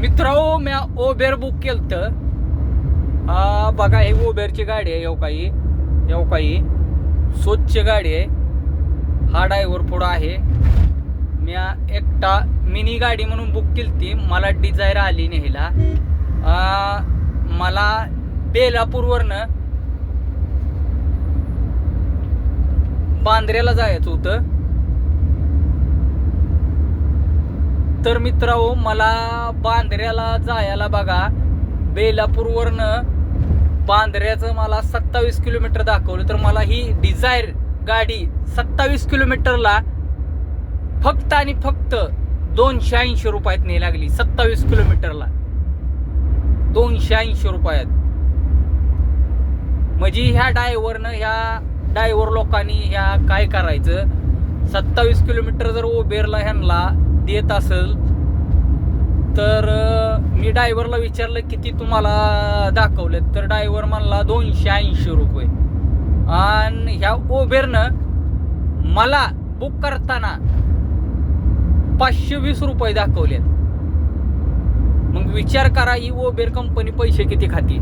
मित्रांनो, मी Uber book केलं. बघा, ही ओबेरची गाडी आहे. येऊ काही स्वच्छ गाडी आहे. हा ड्रायव्हर पुढं आहे. मी एकटा मिनी गाडी म्हणून बुक केली. मला डिझायर आली न्यायला. मला बेलापूरवरनं बांद्र्याला जायचं होतं. तर मित्रांनो, मला बांद्र्याला जायला बघा, बेलापूरवरनं बांद्र्याचं मला 27 किलोमीटर दाखवलं. तर मला ही डिझायर गाडी 27 किलोमीटरला फक्त आणि फक्त 280 रुपयात नाही लागली. 27 किलोमीटरला 280 रुपयात. म्हणजे ह्या ड्रायव्हर लोकांनी ह्या काय करायचं, 27 किलोमीटर जर ओबेरला ह्यांना देत असेल तर मी ड्रायव्हरला विचारलं किती तुम्हाला दाखवलेत. तर ड्रायव्हर म्हणला 280 रुपये. आणि ह्या ओबेरनं मला बुक करताना 520 रुपये दाखवलेत. मग विचार करा, ही ओबेर कंपनी पैसे किती खाती.